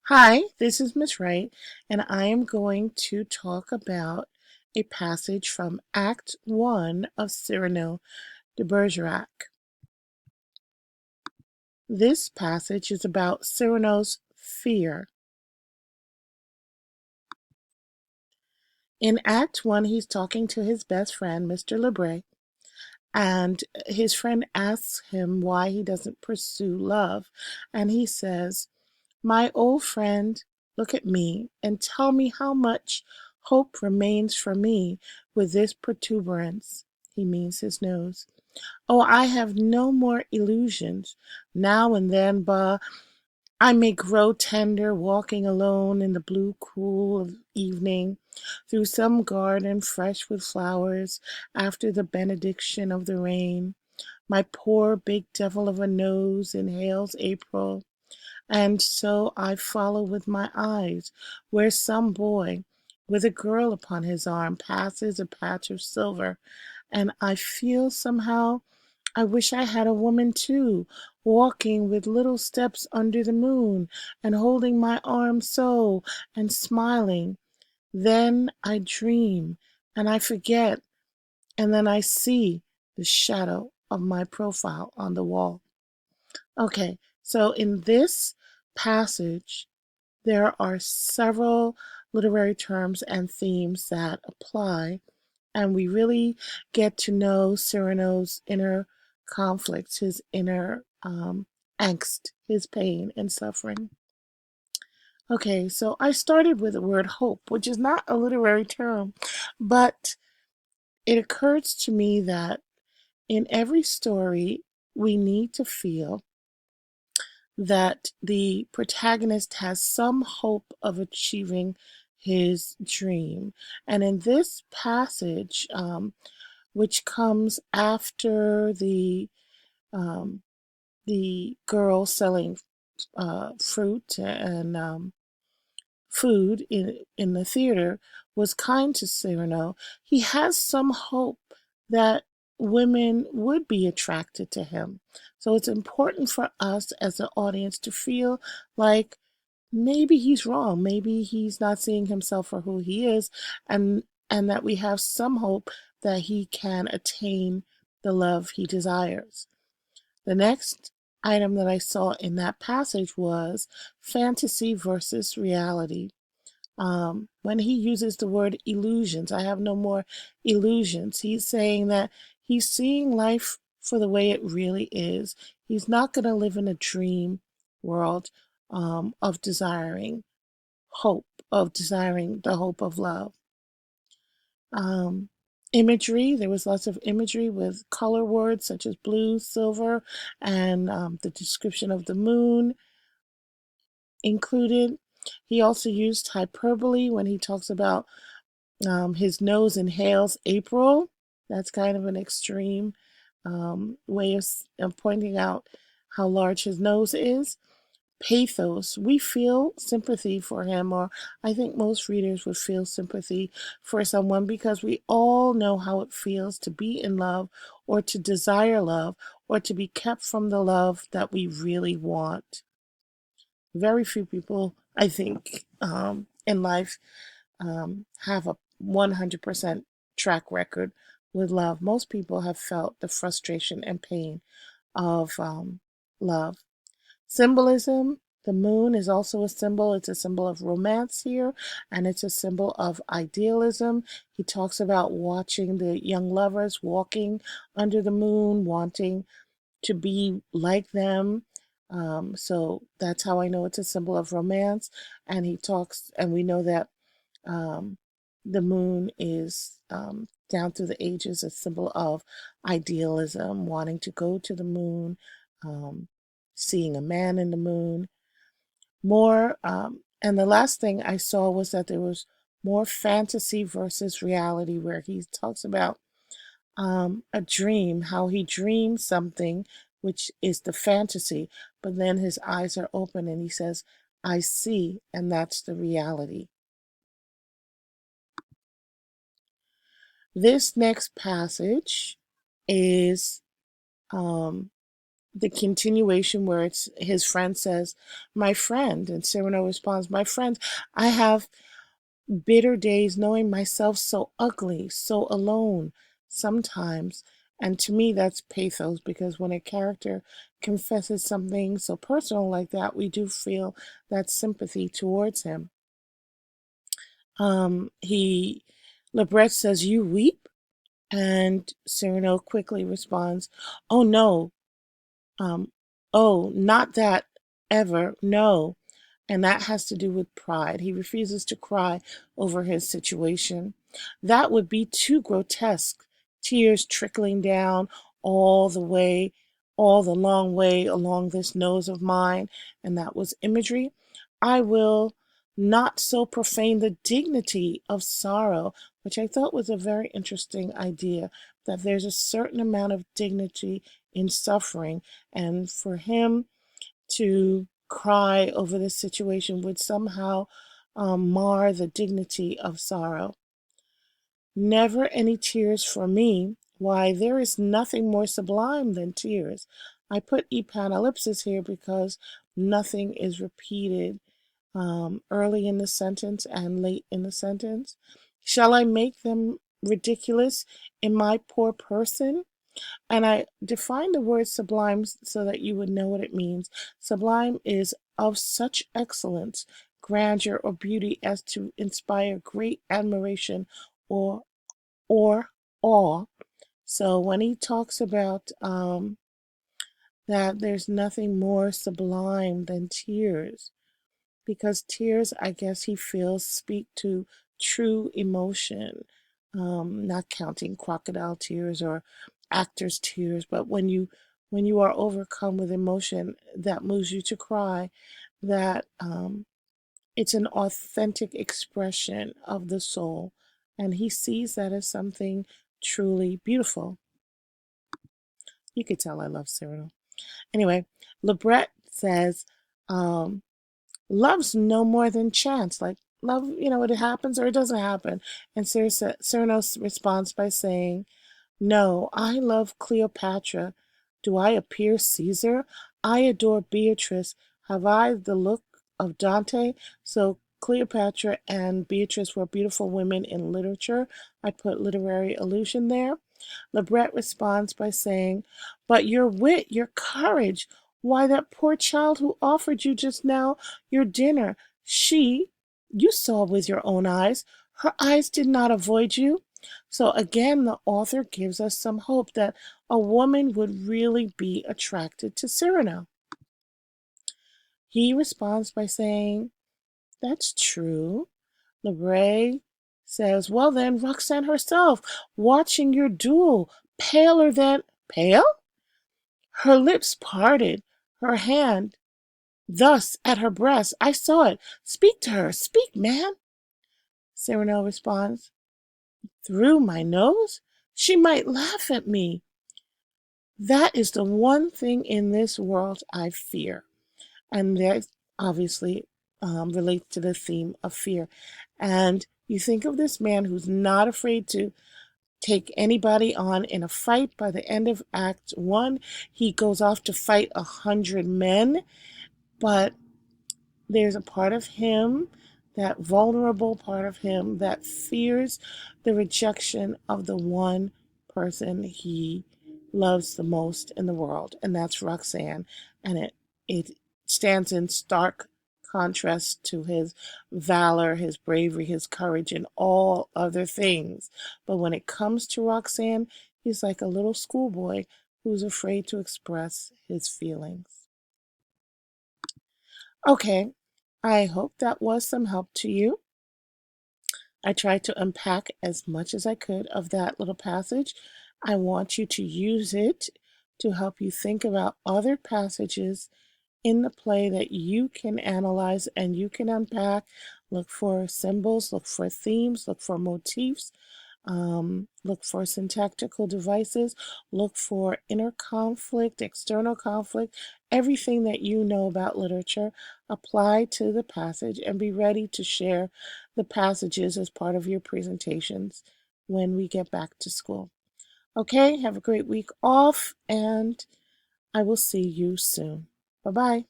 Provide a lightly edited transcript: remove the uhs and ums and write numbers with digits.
Hi, this is Miss Wright, and I am going to talk about a passage from Act 1 of Cyrano De Bergerac. This passage is about Cyrano's fear. In Act 1, he's talking to his best friend, Mr. Lebre, and his friend asks him why he doesn't pursue love, and he says, "My old friend, look at me and tell me how much hope remains for me with this protuberance." He means his nose. "Oh, I have no more illusions. Now and then, I may grow tender walking alone in the blue cool of evening through some garden fresh with flowers after the benediction of the rain. My poor big devil of a nose inhales April. And so I follow with my eyes where some boy with a girl upon his arm passes a patch of silver, and I feel somehow I wish I had a woman too, walking with little steps under the moon, and holding my arm so, and smiling. Then I dream, and I forget, and then I see the shadow of my profile on the wall." Okay, so in this passage, there are several literary terms and themes that apply, and we really get to know Cyrano's inner conflicts, his inner angst, his pain and suffering. Okay, so I started with the word hope, which is not a literary term, but it occurs to me that in every story, we need to feel that the protagonist has some hope of achieving his dream. And in this passage, which comes after um, the girl selling fruit and food in the theater was kind to Cyrano, he has some hope that women would be attracted to him. So it's important for us as an audience to feel like maybe he's wrong, maybe he's not seeing himself for who he is, and that we have some hope that he can attain the love he desires. The next item that I saw in that passage was fantasy versus reality. When he uses the word illusions, I have no more illusions. He's saying that he's seeing life for the way it really is. He's not going to live in a dream world of desiring hope, of desiring the hope of love. Um, Imagery, there was lots of imagery with color words such as blue, silver, and the description of the moon included. He also used hyperbole when he talks about his nose inhales April. That's kind of an extreme way of pointing out how large his nose is. Pathos, we feel sympathy for him, or I think most readers would feel sympathy for someone because we all know how it feels to be in love or to desire love or to be kept from the love that we really want. Very few people, I think, in life have a 100% track record with love. Most people have felt the frustration and pain of love. Symbolism, the moon is also a symbol. It's a symbol of romance here, and it's a symbol of idealism. He talks about watching the young lovers walking under the moon, wanting to be like them. So that's how I know it's a symbol of romance. And he talks, and we know that um, the moon is down through the ages a symbol of idealism, wanting to go to the moon, um, seeing a man in the moon. More, and the last thing I saw was that there was more fantasy versus reality, where he talks about a dream, how he dreams something, which is the fantasy, but then his eyes are open and he says, "I see," and that's the reality. This next passage is um, the continuation where it's his friend says, "My friend," and Cyrano responds, "My friend, I have bitter days knowing myself so ugly, so alone sometimes." And to me, that's pathos, because when a character confesses something so personal like that, we do feel that sympathy towards him. He Lebret says, "You weep?" And Cyrano quickly responds, "Oh no, um, oh, not that, ever, no." And that has to do with pride. He refuses to cry over his situation. That would be too grotesque. Tears trickling down all the way, all the long way along this nose of mine. And that was Imagery. I will not so profane the dignity of sorrow, which I thought was a very interesting idea, that there's a certain amount of dignity in suffering. And for him to cry over this situation would somehow mar the dignity of sorrow. Never any tears for me. Why, there is nothing more sublime than tears. I put epanellipsis here because nothing is repeated early in the sentence and late in the sentence. Shall I make them ridiculous in my poor person? And I define the word sublime so that you would know what it means. Sublime is of such excellence, grandeur, or beauty as to inspire great admiration or or awe. So when he talks about that there's nothing more sublime than tears, because tears, I guess he feels, speak to true emotion, not counting crocodile tears or actors' tears, but when you are overcome with emotion that moves you to cry, that it's an authentic expression of the soul, and he sees that as something truly beautiful. You could tell I love Cyrano. Anyway, Lebret says, um, love's no more than chance. Like love, it happens or it doesn't happen. And Cyrano responds by saying, "No, I love Cleopatra. Do I appear Caesar? I adore Beatrice. Have I the look of Dante?" So Cleopatra and Beatrice were beautiful women in literature. I put literary allusion there. Lebret responds by saying, "But your wit, your courage, why, that poor child who offered you just now your dinner, you saw with your own eyes, her eyes did not avoid you." So again, the author gives us some hope that a woman would really be attracted to Cyrano. He responds by saying, "That's true." Lebret says, "Well then, Roxanne herself, watching your duel, paler than—" Pale? Her lips parted, her hand thus at her breast. I saw it. Speak to her. Speak, man." Cyrano responds, "Through my nose? She might laugh at me. That is the one thing in this world I fear." And that obviously relates to the theme of fear. And you think of this man who's not afraid to take anybody on in a fight. By the end of Act 1, he goes off to fight 100 men, but there's a part of him, that vulnerable part of him, that fears the rejection of the one person he loves the most in the world, and that's Roxanne. And it stands in stark contrast to his valor, his bravery, his courage, and all other things. But when it comes to Roxanne, he's like a little schoolboy who's afraid to express his feelings. Okay, I hope that was some help to you. I tried to unpack as much as I could of that little passage. I want you to use it to help you think about other passages in the play that you can analyze and you can unpack. Look for symbols, look for themes, look for motifs, look for syntactical devices, look for inner conflict, external conflict, everything that you know about literature. Apply to the passage and be ready to share the passages as part of your presentations when we get back to school. Okay, have a great week off, and I will see you soon. Bye bye.